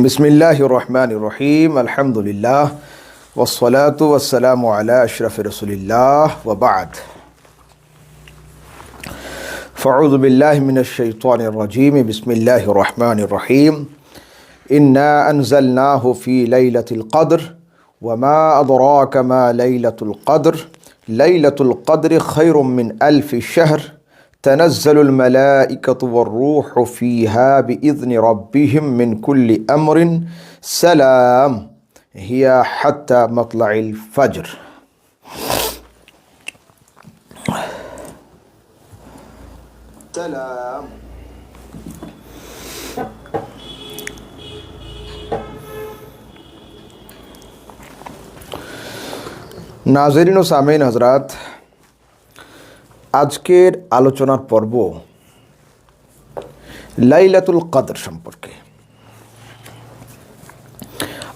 बिस्मिल्लाहिर रहमानिर रहीम अल्हम्दुलिल्लाह वस्सलातु वस्सलामु अला अशरफि रसूलिल्लाह व बाद फ़अऊज़ु बिल्लाहि मिनश शैतानिर रजीम बिस्मिल्लाहिर रहमानिर रहीम इन्ना अंज़लनाहु फ़ी लैलतिल क़द्र व मा अदराका मा लैलतुल क़द्र लैलतुल क़द्रि खैरुम मिन अल्फ़ि शहर तनज़्ज़लुल मलाइकतु वर्रूहु फ़ीहा बिइज़्नि रब्बिहिम मिन कुल्लि अम्रिन सलाम हिया हत्ता मत्लइल फ़ज्र। सलाम। नाज़रीन व सामीन हज़रात, আজকের আলোচনার পর্ব লাইলাতুল কদর সম্পর্কে।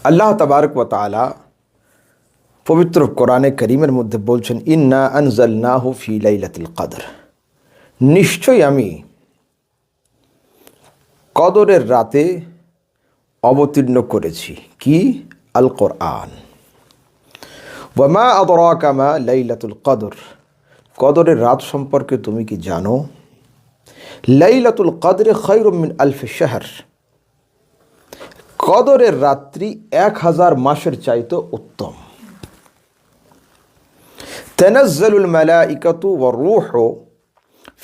আল্লাহ তাবারক ওয়া তাআলা পবিত্র কোরআনে কারীমের মধ্যে বলছেন, ইন্না আনজালনাহু ফি লাইলাতুল কদর, নিশ্চয়ই আমি কদরের রাতে অবতীর্ণ করেছি কি? আল কোরআন। ওয়া মা আদরাকা মা লাইলাতুল কদর, কদরের রাত সম্পর্কে তুমি কি জানো? লাইলাতুল কদরে খায়রুম মিন আলফি শাহর, কদরের রাত্রি 1000 মাসের চাইতে উত্তম। তানাজ্জালুল মালাইকাতু ওয়ার রূহু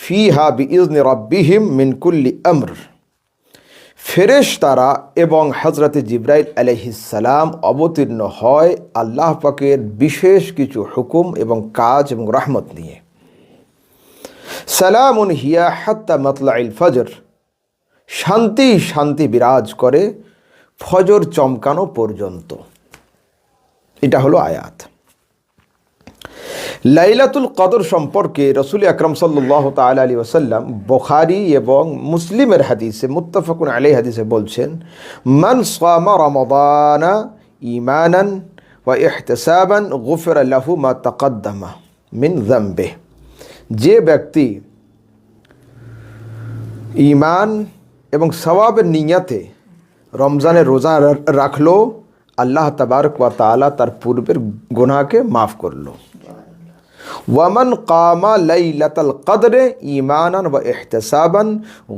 ফিহা বিইজনি রাব্বিহিম মিন কুল্লি আমর, ফেরেশতারা এবং হযরতে জিবরাইল আলাইহিস সালাম অবতীর্ণ হয় আল্লাহ পাকের বিশেষ কিছু হুকুম এবং কাজ এবং রহমত নিয়ে। সালামুন হিয়া হাত্তা মাতলাইল ফজর, শান্তি শান্তি বিরাজ করে ফজর চমকানো পর্যন্ত। এটা হলো আয়াত। লাইলাতুল কদর সম্পর্কে রাসূল আকরাম সাল্লাল্লাহু তাআলা আলাইহি ওয়াসাল্লাম বুখারী এবং মুসলিমের হাদিসে মুত্তাফাকুন আলাইহি হাদিসে বলছেন, মান সামা রমাদানা ঈমানান ওয়া ইহতিসাবান গুফিরা লাহু মা তাকাদ্দামা মিন যামবিহি, যে ব্যক্তি ঈমান এবং সওয়াবের নিয়তে রমজানের রোজা রাখলো, আল্লাহ তাবারক ওয়া তাআলা তার পূর্বের গুনাহকে মাফ করলো। ওয়ামান কামা লাইলাতুল কদরে ঈমানান ওয়া ইহতিসাবান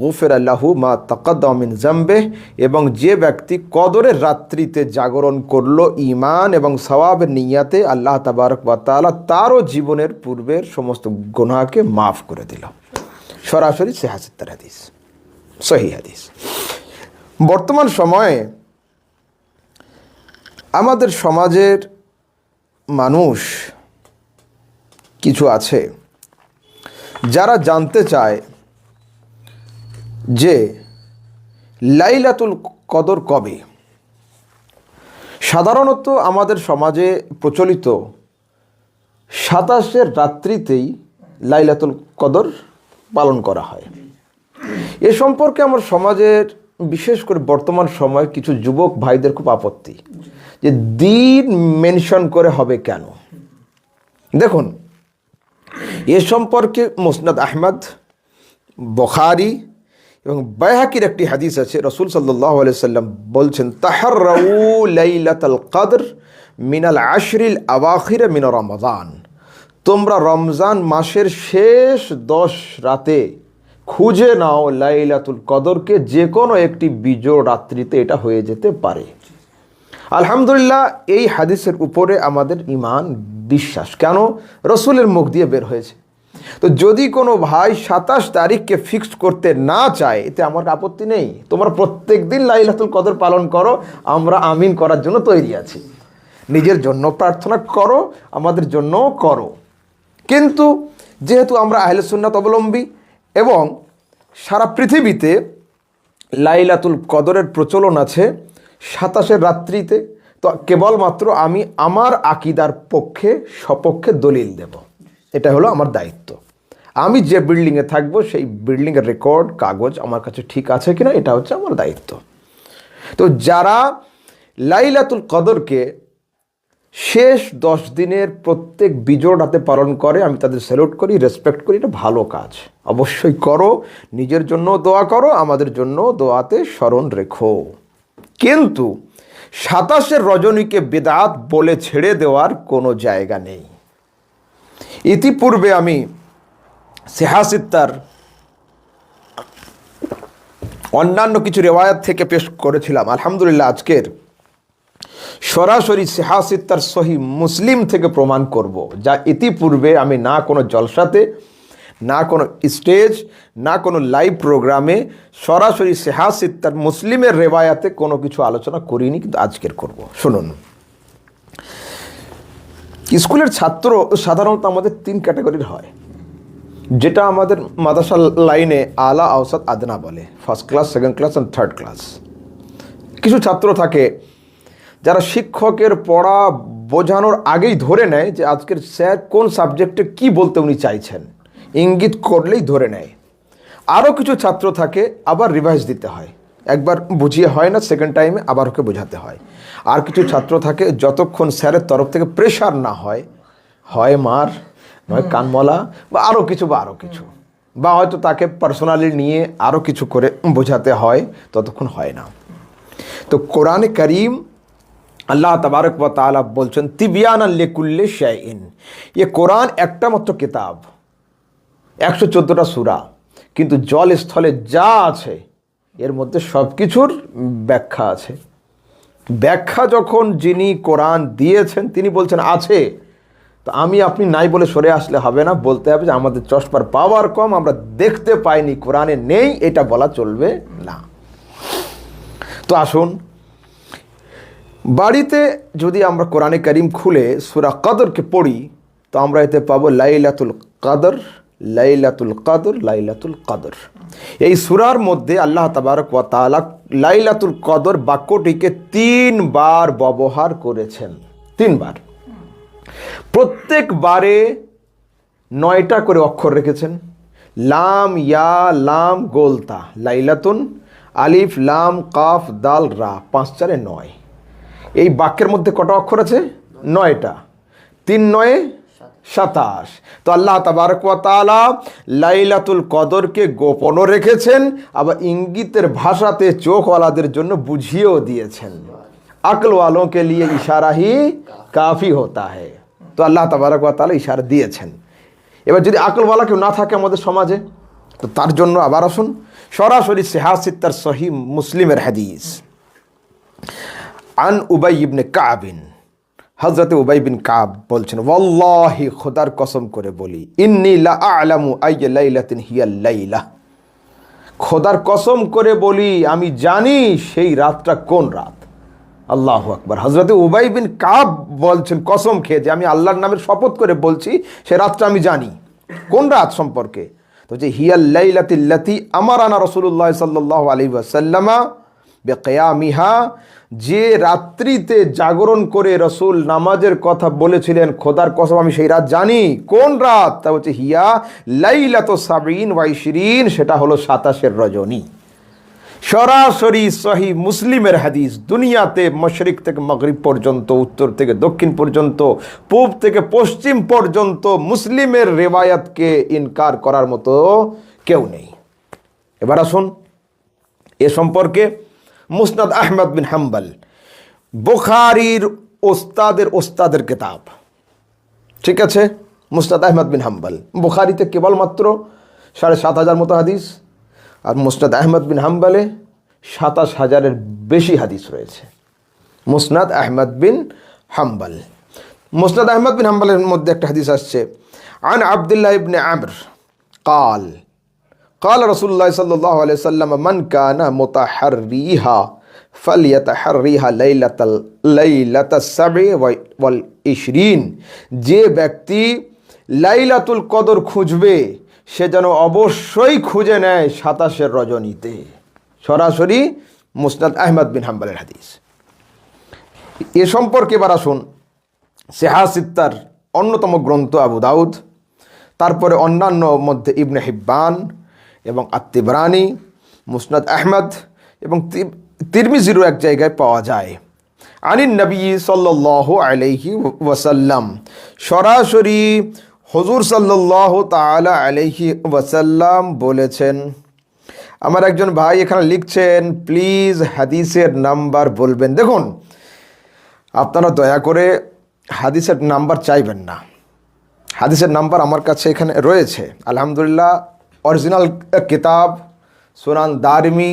গুফিরা লাহু মা তাকাদ্দামা মিন যামবিহি, এবং যে ব্যক্তি কদরের রাত্রিতে জাগরণ করলো ঈমান এবং সওয়াবের নিয়তে, আল্লাহ তাবারক ওয়া তাআলা তারও জীবনের পূর্বের সমস্ত গুনাহকে মাফ করে দিল। সরাসরি সিহাহাতের হাদিস, সহিহ হাদিস। বর্তমান সময়ে আমাদের সমাজের মানুষ কিছু আছে যারা জানতে চায় যে লাইলাতুল কদর কবে। সাধারণত আমাদের সমাজে প্রচলিত 27 রাত্রিতেই লাইলাতুল কদর পালন করা হয়। এ সম্পর্কে আমার সমাজের বিশেষ করে বর্তমান সময়ে কিছু যুবক ভাইদের খুব আপত্তি, যে দিন মেনশন করে হবে কেন। দেখুন, এ সম্পর্কে মুসনাদ আহমদ, বুখারী এবং বাইহাকির একটি হাদিস আছে। রাসূল সাল্লাল্লাহু আলাইহি সাল্লাম বলছেন, তাহাররাউ লাইলাতুল কদর মিনাল আশরিল আওয়াখির মিন রমাদান, তোমরা রমজান মাসের শেষ 10 রাতে খুঁজে নাও লাইলাতুল কদরকে, যে কোনো একটি বিজোড় রাত্রিতে এটা হয়ে যেতে পারে। আলহামদুলিল্লাহ, এই হাদিসের উপরে আমাদের ঈমান বিশ্বাস, কেন? রসুলের মুখ দিয়ে বের হয়েছে। তো যদি কোনো ভাই 27 তারিখকে ফিক্সড করতে না চায়, এতে আমার আপত্তি নেই। তোমরা প্রত্যেক দিন লাইলাতুল কদর পালন করো, আমরা আমিন করার জন্য তৈরি আছি। নিজের জন্য প্রার্থনা করো, আমাদের জন্যও করো। কিন্তু যেহেতু আমরা আহলে সুন্নাত অবলম্বী এবং সারা পৃথিবীতে লাইলাতুল কদরের প্রচলন আছে 27 রাত্রিতে, তো কেবলমাত্র আমি আমার আকীদার পক্ষে সপক্ষে দলিল দেব। এটা হলো আমার দায়িত্ব। আমি যে বিল্ডিংয়ে থাকবো সেই বিল্ডিংয়ের রেকর্ড কাগজ আমার কাছে ঠিক আছে কিনা, এটা হচ্ছে আমার দায়িত্ব। তো যারা লাইলাতুল কদরকে শেষ 10 দিনের প্রত্যেক বিজোড় রাতে পালন করে, আমি তাদের স্যালুট করি, রেসপেক্ট করি। এটা ভালো কাজ, অবশ্যই করো। নিজের জন্য দোয়া করো, আমাদের জন্য দোয়াতে স্মরণ রেখো। কিন্তু 27 রজনীকে বিদআত বলে ছেড়ে দেওয়ার কোনো জায়গা নেই। ইতিপূর্বে আমি সিহাসিত্তার অন্যান্য কিছু রেওয়ায়াত থেকে পেশ করেছিলাম। আলহামদুলিল্লাহ আজকের সরাসরি সিহাসিত্তার সহি মুসলিম থেকে প্রমাণ করব, যা ইতিপূর্বে আমি না কোনো জলসাতে, না কোনো স্টেজ, না কোনো লাইভ প্রোগ্রামে সরাসরি সিহাসিত্তার মুসলিমের রেওয়ায়াতে কোনো কিছু আলোচনা করিনি, কিন্তু আজকের করব। শুনুন, স্কুলের ছাত্র সাধারণত আমাদের 3 ক্যাটাগরির হয়, যেটা আমাদের মাদ্রাসা লাইনে আলা, আওসাত, আদনা বলে। First class, second class and third class. কিছু ছাত্র থাকে যারা শিক্ষকের পড়া বোঝানোর আগেই ধরে নেয় যে আজকের স্যার কোন সাবজেক্টে কি বলতে উনি চাইছেন, ইঙ্গিত করলেই ধরে নেয়। আরও কিছু ছাত্র থাকে আবার রিভাইজ দিতে হয়, একবার বুঝিয়ে হয় না, সেকেন্ড টাইমে আবার ওকে বোঝাতে হয়। আর কিছু ছাত্র থাকে যতক্ষণ স্যারের তরফ থেকে প্রেশার না হয়, হয় মার, নয় কানমলা, বা আরও কিছু, বা হয়তো তাকে পার্সোনালি নিয়ে আরও কিছু করে বোঝাতে হয়, ততক্ষণ হয় না। তো কোরআনে কারীম আল্লাহ তাবারক ওয়া তাআলা বলছেন তিবিয়ানান লিকুল্লি শাইইন, ये কোরআন একটা মাত্র কিতাব, 114টা সূরা, কিন্তু জল স্থলে যা আছে এর মধ্যে সব কিছুর ব্যাখ্যা আছে। ব্যাখ্যা যখন যিনি কোরআন দিয়েছেন তিনি বলছেন আছে, তো আমি আপনি নাই বলে সরে আসলে হবে না, বলতে হবে যে আমাদের চশমার পাওয়ার কম, আমরা দেখতে পাইনি, কোরআনে নেই, এটা বলা চলবে না। তো আসুন, বাড়িতে যদি আমরা কোরআনে কারীম খুলে সূরা কদরকে পড়ি, তো আমরা এতে পাবো লাইলাতুল কদর, লাইলাতুল কদর, লাইলাতুল কদর। এই সূরার মধ্যে আল্লাহ তাবারক ওয়া তাআলা লাইলাতুল কদর বাক্যটিকে 3 বার ব্যবহার করেছেন, 3 বার। প্রত্যেকবারে 9টা করে অক্ষর রেখেছেন। লাম, ইয়া, লাম, গোলতা, লাইলাতুন, আলিফ, লাম, কাফ, দাল, রা, 5 4 9। এই বাক্যের মধ্যে কটা অক্ষর আছে? 9টা। 3 9 27। তো আল্লাহ তাবারক ওয়া তাআলা লাইলাতুল কদরকে গোপনও রেখেছেন, আবার ইঙ্গিতের ভাষাতে চোখওয়ালাদের জন্য বুঝিয়েও দিয়েছেন। আকল ওয়ালোं के लिए इशारा ही काफ़ी होता है। তো আল্লাহ তাবারক ওয়া তাআলা ইশারা দিয়েছেন। এবার যদি আকলওয়ালা কেউ না থাকে আমাদের সমাজে, তো তার জন্য আবার আসুন সরাসরি সিহাসিত্তার সহি মুসলিমের হাদিস। আন উবাই ইবনে কাব, হযরত উবাই বিন কাব বলছেন, ওয়াল্লাহি, খোদার কসম করে বলি, ইন্নী লা আ'লামু আইয়া লাইলাতিন হিয়াল লাইলা, খোদার কসম করে বলি আমি জানি সেই রাতটা কোন রাত। আল্লাহু আকবার। হযরত উবাই বিন কাব বলছেন কসম খেয়ে যে আমি আল্লাহর নামের শপথ করে বলছি সেই রাতটা আমি জানি। কোন রাত সম্পর্কে? তো যে হিয়াল লাইলাতিল্লাতি আমারানা রাসূলুল্লাহ সাল্লাল্লাহু আলাইহি ওয়াসাল্লামা বিকিয়ামিহা, যে রাত্রিতে জাগরণ করে রসুল নামাজের কথা বলেছিলেন, খোদার কসম আমি সেই রাত জানি। কোন রাত? তা হচ্ছে হিয়া লাইলাতু সাবিন ওয়া ইশরিন, সেটা হলো 27 রজনী। সরাসরি সহি মুসলিমের হাদিস। দুনিয়াতে মশরিক থেকে মাগরিব পর্যন্ত, উত্তর থেকে দক্ষিণ পর্যন্ত, পূব থেকে পশ্চিম পর্যন্ত মুসলিমের রেওয়ায়াতকে ইনকার করার মতো কেউ নেই। এবার আসুন এ সম্পর্কে মুসনাদ আহমদ বিন হাম্বল, বুখারীর ওস্তাদের কিতাব, ঠিক আছে? মুসনাদ আহমদ বিন হাম্বল, বুখারীতে কেবলমাত্র 7,500 মতো হাদিস, আর মুসনাদ আহমদ বিন হাম্বলে 27,000-এর বেশি হাদিস রয়েছে। মুসনাদ আহমদ বিন হাম্বল, মুসনাদ আহমদ বিন হাম্বলের মধ্যে একটা হাদিস আসছে, আন আব্দুল্লাহ ইবনে আমর قال قال رسول الله صلى الله عليه وسلم من كان متحريها فليتحريها ليلة السبع والعشرين, যে ব্যক্তি লাইলাতুল কদর খুঁজবে সে যেন অবশ্যই খুঁজে নেয় 27 রজনীতে। সরাসরি মুসনাদ আহমদ বিন হাম্বলের হাদিস। এ সম্পর্কে এবার আসুন সিহাসিত্তার অন্যতম গ্রন্থ আবু দাউদ, তারপরে অন্যান্য মধ্যে ইবনে হিব্বান এবং আত-তিবরানি, মুসনাদ আহমদ এবং তিরমিজিরও এক জায়গায় পাওয়া যায়। আনিন নবী সাল্লাল্লাহু আলাইহি ওয়াসাল্লাম, সরাসরি হুজুর সাল্লাল্লাহু তাআলা আলাইহি ওয়াসাল্লাম বলেছেন, আমার একজন ভাই এখানে লিখছেন, প্লিজ হাদিসের নাম্বার বলবেন। দেখুন, আপনারা দয়া করে হাদিসের নাম্বার চাইবেন না। হাদিসের নাম্বার আমার কাছে এখানে রয়েছে, আলহামদুলিল্লাহ। অরিজিনাল কিতাব সুনান দারমি,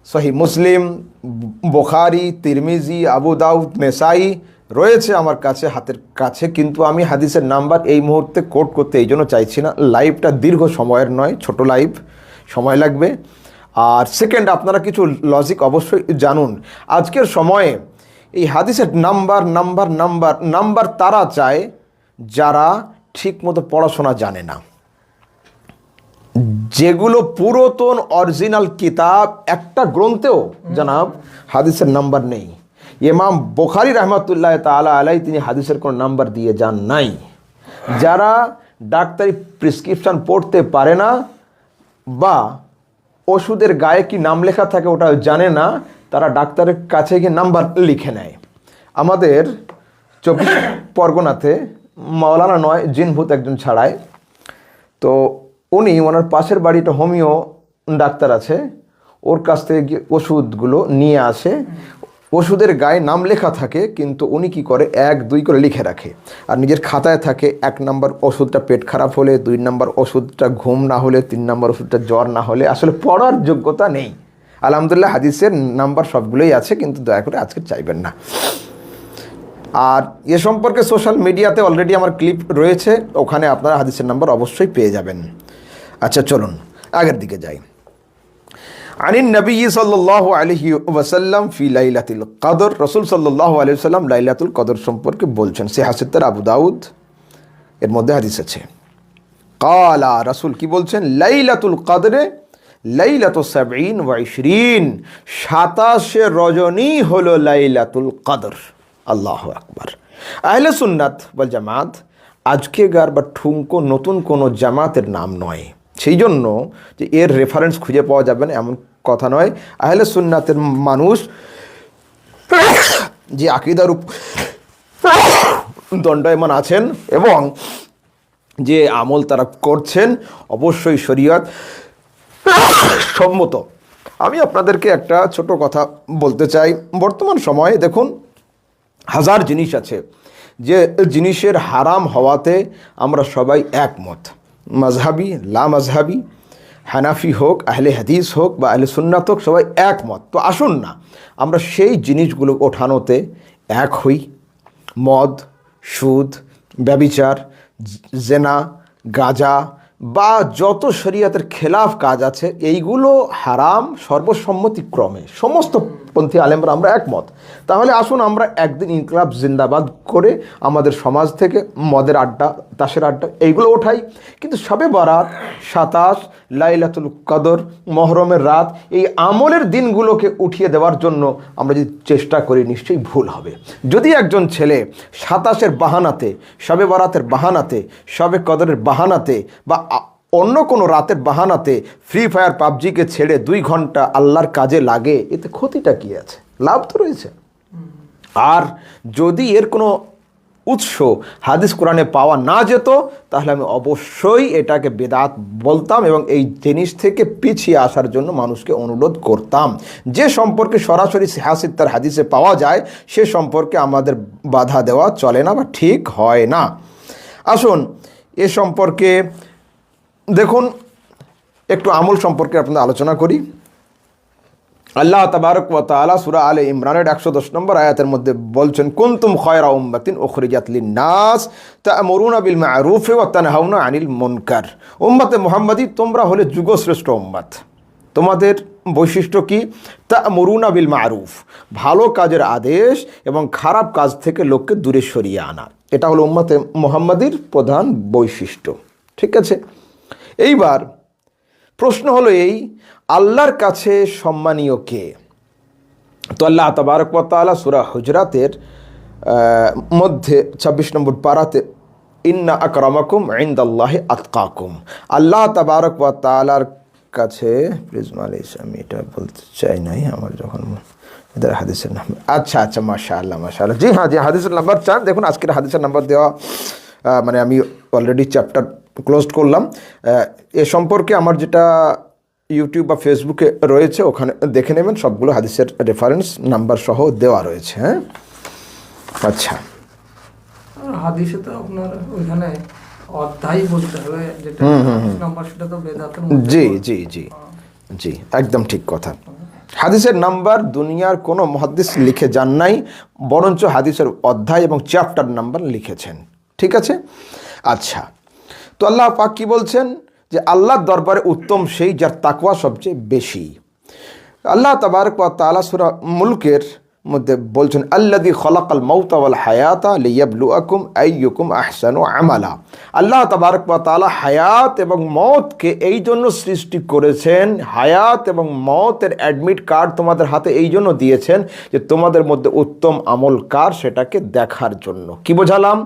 সহি মুসলিম, বুখারী, তিরমিজি, আবু দাউদ, নেসাই রয়েছে আমার কাছে, হাতের কাছে। কিন্তু আমি হাদিসের নাম্বার এই মুহূর্তে কোট করতে এই জন্য চাইছি না। লাইভটা দীর্ঘ সময়ের নয়, ছোট লাইভ, সময় লাগবে। আর সেকেন্ড, আপনারা কিছু লজিক অবশ্যই জানুন। আজকের সময়ে এই হাদিসের নাম্বার তারা চায় যারা ঠিক মতো পড়াশোনা জানে না। যেগুলো পুরাতন অরিজিনাল কিতাব, একটা গ্রন্থেও জানাব হাদিসের নাম্বার নেই। ইমাম বুখারী রহমাতুল্লাহ তাআলা আলাইহি তিনি হাদিসের কোনো নাম্বার দিয়ে যান নাই। যারা ডাক্তারি প্রেসক্রিপশন পড়তে পারে না বা ওষুধের গায়ে কি নাম লেখা থাকে ওটা জানে না, তারা ডাক্তারের কাছে গিয়ে নাম্বার লিখে নেয়। আমাদের 24 পরগনাতে মাওলানা নয়, জিনভূত একজন ছাড়ায়, তো উনি ওনার পাশের বাড়িটা হোমিও ডাক্তার আছে, ওর কাছ থেকে গিয়ে ওষুধগুলো নিয়ে আসে। ওষুধের গায়ে নাম লেখা থাকে, কিন্তু উনি কি করে 1, 2 করে লিখে রাখে। আর নিজের খাতায় থাকে 1 নম্বর ওষুধটা পেট খারাপ হলে, 2 নম্বর ওষুধটা ঘুম না হলে, 3 নম্বর ওষুধটা জ্বর না হলে। আসলে পড়ার যোগ্যতা নেই। আলহামদুলিল্লাহ হাদিসের নাম্বার সবগুলোই আছে, কিন্তু দয়া করে আজকে চাইবেন না। আর এ সম্পর্কে সোশ্যাল মিডিয়াতে অলরেডি আমার ক্লিপ রয়েছে, ওখানে আপনারা হাদিসের নাম্বার অবশ্যই পেয়ে যাবেন। আচ্ছা চলুন আগের দিকে যাই। আনিন নবী সাল্লাল্লাহু আলাইহি ওয়াসাল্লাম ফি লাইলাতুল কদর, রাসূল সাল্লাল্লাহু আলাইহি ওয়াসাল্লাম লাইলাতুল কদর সম্পর্কে বলছেন। সে হাসিতার আবু দাউদ এর মধ্যে হাদিস আছে। কালা, রাসূল কি বলছেন? লাইলাতুল কদরে লাইলাতুস 70 ওয়া 20, 27 রজনী হলো লাইলাতুল কদর। আল্লাহু আকবার। আহলে সুন্নাত ওয়াল জামাত আজকেকার বা ঠুনকো নতুন কোনো জামাতের নাম নয়। সেই জন্য যে এর রেফারেন্স খুঁজে পাওয়া যাবে না এমন কথা নয়। আহলে সুন্নাতের মানুষ যে আকীদার দণ্ডায়মান আছেন এবং যে আমল তারা করছেন অবশ্যই শরীয়ত সম্মত। আমি আপনাদেরকে একটা ছোট কথা বলতে চাই। বর্তমান সময়ে দেখুন, হাজার জিনিস আছে যে জিনিসের হারাম হওয়াতে আমরা সবাই একমত, মাযহাবি, লা মাযহাবি, হানাফি হোক, আহলে হাদিস হোক বা আহলে সুন্নাত হোক, সবাই একমত। তো আসুন না আমরা সেই জিনিসগুলো ওঠানোতে এক হই। মদ, সুদ, ব্যভিচার, জেনা, গাঁজা বা যত শরীয়তের খেলাফ কাজ আছে এইগুলো হারাম সর্বসম্মতিক্রমে সমস্ত পন্থী আলেমরা আমরা একমত। তাহলে আসুন আমরা একদিন ইনকলাব জিন্দাবাদ করে আমাদের সমাজ থেকে মদের আড্ডা, তাসের আড্ডা এইগুলো ওঠাই। কিন্তু শবে বরাত, 27, লাইলাতুল কদর, মহরমের রাত, এই আমলের দিনগুলোকে উঠিয়ে দেওয়ার জন্য আমরা যদি চেষ্টা করি নিশ্চয়ই ভুল হবে। যদি একজন ছেলে 27-এর বাহানাতে, শবে বরাতের বাহানাতে, শবে কদরের বাহানাতে বা অন্য কোনো রাতের বাহানাতে ফ্রি ফায়ার পাবজিকে ছেড়ে 2 ঘন্টা আল্লাহর কাজে লাগে, এতে ক্ষতিটা কি আছে? লাভ তো রয়েছে। আর যদি এর কোনো উৎস হাদিস কোরআনে পাওয়া না যেত তাহলে আমি অবশ্যই এটাকে বেদাত বলতাম এবং এই জিনিস থেকে পিছিয়ে আসার জন্য মানুষকে অনুরোধ করতাম। যে সম্পর্কে সরাসরি সিহাসিত্তার হাদিসে পাওয়া যায় সে সম্পর্কে আমাদের বাধা দেওয়া চলে না বা ঠিক হয় না। আসুন এ সম্পর্কে দেখুন, একটু আমল সম্পর্কে আপনাদের আলোচনা করি। আল্লাহ তাবারক ওয়া তাআলা সূরা আলে ইমরানের 110 নম্বর আয়াতের মধ্যে বলছেন, কুনতুম খায়রা উম্মাতিন উখরিজাত লিন-নাস তা'মুরুনা বিল মা'রুফ ওয়া তানহাউনা আনিল মুনকার। উম্মতে মুহাম্মাদি, তোমরা হলে যুগশ্রেষ্ঠ উম্মত। তোমাদের বৈশিষ্ট্য কি? তা'মুরুনা বিল মা'রুফ, ভালো কাজের আদেশ এবং খারাপ কাজ থেকে লোককে দূরে সরিয়ে আনা। এটা হলো উম্মতে মুহাম্মাদির প্রধান বৈশিষ্ট্য। ঠিক আছে, এইবার প্রশ্ন হলো এই, আল্লাহর কাছে সম্মানীয় কে? তো আল্লাহ তাবারক ওয়া তাআলা সূরা হুজরাতের মধ্যে 26 নম্বর পারাতে ইন্না আকরামাকুম ইনদাল্লাহি আতকাকুম, আল্লাহ তাবারক ওয়া তাআলার কাছে, প্লিজ মালিশ আমি এটা বলতে চাই নাই আমার যখন এদের হাদিসের নাম্বার, আচ্ছা মাশাআল্লাহ মাশাআল্লাহ, জি হ্যাঁ, যে হাদিসের নাম্বার চান দেখুন, আজকের হাদিসের নাম্বার দেওয়া মানে আমি অলরেডি চ্যাপ্টার ক্লোজ করলাম। এ সম্পর্কে আমার যেটা ইউটিউব বা ফেসবুকে রয়েছে, ওখানে দেখে নেবেন, সবগুলো হাদিসের রেফারেন্স নাম্বার সহ দেওয়া রয়েছে। হ্যাঁ, আচ্ছা। হাদিসে তো আপনার ওইখানে অধ্যায় বলতে হবে, যেটা নাম্বার সেটা তো বেদাতের জি জি জি জি, একদম ঠিক কথা। হাদিসের নাম্বার দুনিয়ার কোনো মুহাদ্দিস লিখে যান নাই, বরঞ্চ হাদিসের অধ্যায় এবং চ্যাপ্টার নাম্বার লিখেছেন। ঠিক আছে, আচ্ছা। তো আল্লাহ পাক কি বলছেন যে আল্লাহর দরবারে উত্তম সেই যার তাকওয়া সবচেয়ে বেশি। আল্লাহ তাবারক ওয়া তাআলা সূরা মুলকের মধ্যে বলছেন আল্লাযী খলাকাল মাউতা ওয়াল হায়াতা লিয়াবলুয়াকুম আইয়ুকুম আহসানু আমালা। আল্লাহ তাবারক ওয়া তাআলা হায়াত এবং মওতকে এই জন্য সৃষ্টি করেছেন, হায়াত এবং মওতের অ্যাডমিট কার্ড তোমাদের হাতে এই জন্য দিয়েছেন যে তোমাদের মধ্যে উত্তম আমল কার সেটাকে দেখার জন্য। কি বোঝালাম?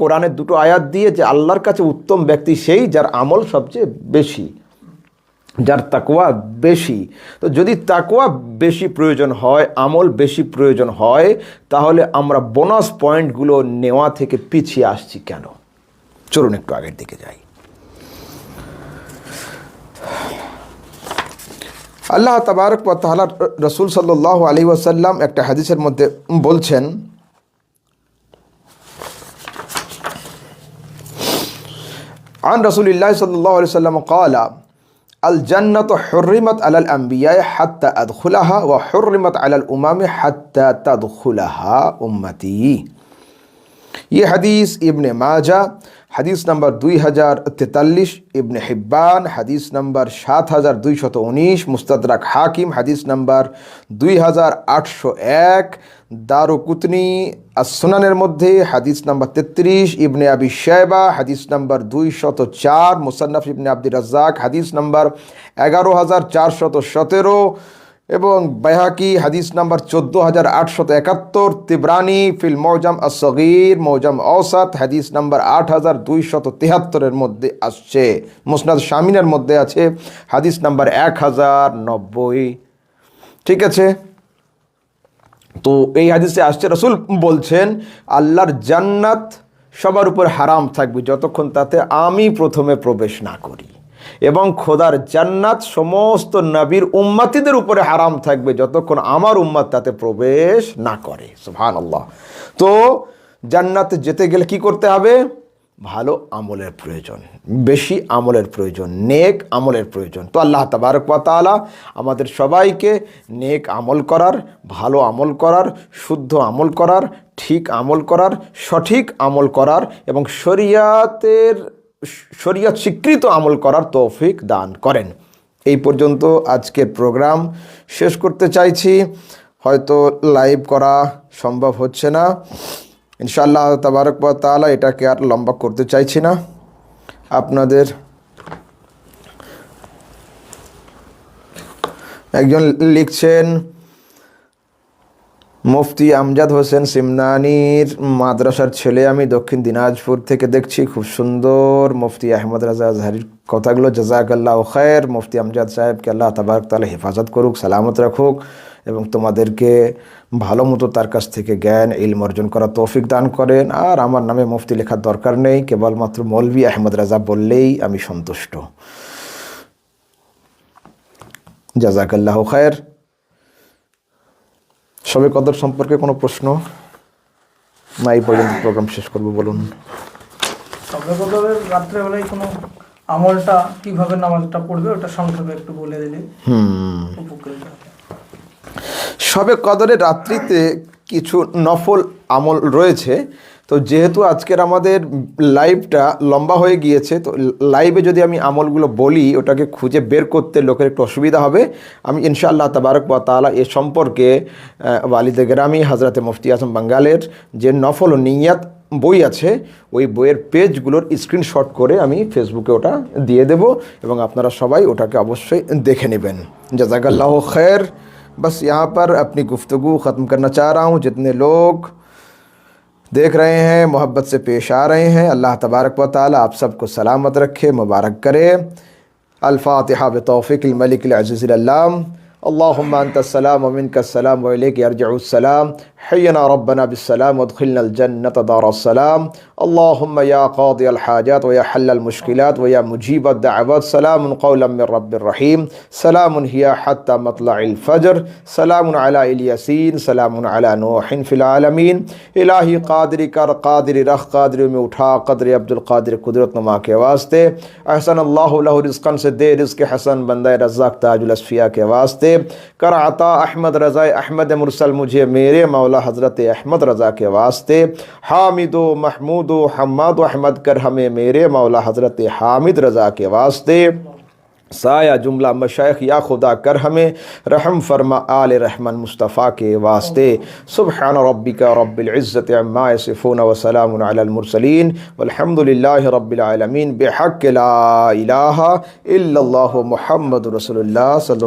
কোরআনের দুটো আয়াত দিয়ে যে আল্লাহর কাছে উত্তম ব্যক্তি সেই যার আমল সবচেয়ে বেশি, যার তাকওয়া বেশি। তো যদি তাকওয়া বেশি প্রয়োজন হয়, আমল বেশি প্রয়োজন হয়, তাহলে আমরা বোনাস পয়েন্টগুলো নেওয়া থেকে পিছিয়ে আসছি কেন? চলুন একটু আগের দিকে যাই। আল্লাহ তাবারক ওয়া তাআলা রাসূল সাল্লাল্লাহু আলাইহি ওয়াসাল্লাম একটা হাদিসের মধ্যে বলছেন, عن رسول الله صلى الله عليه وسلم قال الجنة حرمت على الأنبياء حتى أدخلها وحرمت على الأمم حتى تدخلها أمتي। ये हदीस इब्ने माजा हदीस नंबर 2043, इब्ने हिब्बान हदीस नंबर 7219, मुस्तदरक हाकिम हदीस नंबर 2801, दारुकुतनी as-सुनाনের মধ্যে হাদিস নাম্বার 33, ইবনে আবি শায়বা হাদিস নাম্বার 204, মুসান্নাফ ইবনে আব্দুর রাজ্জাক হাদিস নাম্বার 11417 এবং বাইহাকি হাদিস নাম্বার 14871, তিবরানি ফিল মৌজাম আস-সগীর মৌজাম আওসাত হাদিস নাম্বার 8273 এর মধ্যে আসছে। মুসনাদ শামিনের মধ্যে আছে হাদিস নাম্বার 1090। ঠিক আছে, তো এই হাদিসে আসছে রাসূল বলছেন আল্লাহর জান্নাত সবার উপর হারাম থাকবে যতক্ষণ তাতে আমি প্রথমে প্রবেশ না করি, এবং খোদার জান্নাত সমস্ত নবীর উম্মতিদের উপরে হারাম থাকবে যতক্ষণ আমার উম্মত তাতে প্রবেশ না করে। সুবহানাল্লাহ। তো জান্নাতে যেতে গেলে কি করতে হবে? ভালো আমলের প্রয়োজন, বেশি আমলের প্রয়োজন, নেক আমলের প্রয়োজন। তো আল্লাহ তাবারক ওয়া তাআলা আমাদের সবাইকে নেক আমল করার, ভালো আমল করার, শুদ্ধ আমল করার, ঠিক আমল করার, সঠিক আমল করার এবং শরিয়ত স্বীকৃত আমল করার তৌফিক দান করেন। এই পর্যন্ত আজকের প্রোগ্রাম শেষ করতে চাইছি। হয়তো লাইভ করা সম্ভব হচ্ছে না, ইনশাআল্লাহ তাবারক ওয়া তাআলা এটাকে আর লম্বা করতে চাইছি না। আপনাদের একজন লিখছেন মুফতি আমজাদ হোসেন সিমনানির মাদ্রাসার ছেলে আমি, দক্ষিণ দিনাজপুর থেকে দেখছি। খুব সুন্দর মুফতি আহমদ রাজা আজহারির কথাগুলো, জাযাকাল্লাহু খায়ের। মুফতি আমজাদ সাহেবকে আল্লাহ তাবারক তাআলা হেফাজত করুক, সালামত রাখুক এবং তোমাদেরকে ভালো মতো তার কাছ থেকে জ্ঞান ইলম অর্জন করার তৌফিক দান করেন। আর আমার নামে মুফতি লেখার দরকার নেই, কেবলমাত্র মৌলভী আহমদ রাজা বললেই আমি সন্তুষ্ট। জাযাকাল্লাহু খায়ের। শবে কদর সম্পর্কে কোনো প্রশ্ন না? এই পর্যন্ত প্রোগ্রাম শেষ করবো। বলুন। শবে কদরের রাত্রেবেলায় কোনো আমলটা কিভাবে নামাজটা পড়বে ওটা সংক্ষেপে একটু বলে দিলে উপকৃত হবে। শবে কদরের রাত্রিতে কিছু নফল আমল রয়েছে। তো যেহেতু আজকের আমাদের লাইভটা লম্বা হয়ে গিয়েছে, তো লাইভে যদি আমি আমলগুলো বলি ওটাকে খুঁজে বের করতে লোকের একটু অসুবিধা হবে। আমি ইনশাআল্লাহ তাবারক ওয়া তাআলা এ সম্পর্কে ওয়ালিদে গ্রামি হযরতে মুফতি আজম বাঙ্গালের যে নফল ও নিয়াত বই আছে, ওই বইয়ের পেজগুলোর স্ক্রিনশট করে আমি ফেসবুকে ওটা দিয়ে দেব এবং আপনারা সবাই ওটাকে অবশ্যই দেখে নেবেন। জাযাকাল্লাহু खैर। बस यहाँ पर अपनी गुफ्तगू ख़त्म करना चाह रहा हूँ। जितने लोग देख रहे हैं, मोहब्बत से पेश आ रहे हैं, अल्लाह तबारक व तआला आप सबको सलामत रखे, मुबारक करे। अल-फातिहा बितौफ़ीक़िल मलिकिल अज़ीज़िल अल्लाम। अल्लाहुम्मा अंतस्सलाम व मिनकस्सलाम व इलैका यरजिउस्सलाम। हय्यना रब्बना बिस्सलाम वअदखिलनल जन्नता दारस्सलाम। अल्लाहुम्मा या क़ादी अल हाजात व या हल्ल अल मुश्किलात व या मुजीब अद दाअवात सलामुन क़ौलन मिर रब्बिर रहीम सलामुन हिया हत्ता मतलअल फज्र सलामुन अला यासीन सलामुन अला नूहिन फिल आलमीन। इलाही क़ादिर कर क़ादिर रख क़ादिर में उठा क़द्र अब्दुल क़ादिर कुदरत नुमा के वास्ते। अहसन अल्लाहु लहु रिज़्क़न से दे रिज़्क़ हसन बंदा रज़्ज़ाक़ ताजुल अस्फ़िया के वास्ते। कर अता अहमद रज़ा अहमद मुरसल मुझे मेरे मौला हज़रत अहमद रज़ा के वास्ते। हामिदो महमूदो हम्मादो अहमद कर हमें मेरे मौला हज़रत हामिद रज़ा के वास्ते। साया जुमला मशाइख या खुदा कर हमें रहम फरमा आले रहमान मुस्तफ़ा के वास्ते। सुब्हान रब्बिका रब्बिल इज़्ज़ति अम्मा यसिफ़ून व सलामुन अलल मुरसलीन वल्हम्दुलिल्लाहि रब्बिल आलमीन बिहक़्क़ि ला इलाहा इल्लल्लाहु मुहम्मदुर रसूलुल्लाह सल्लल्लाहु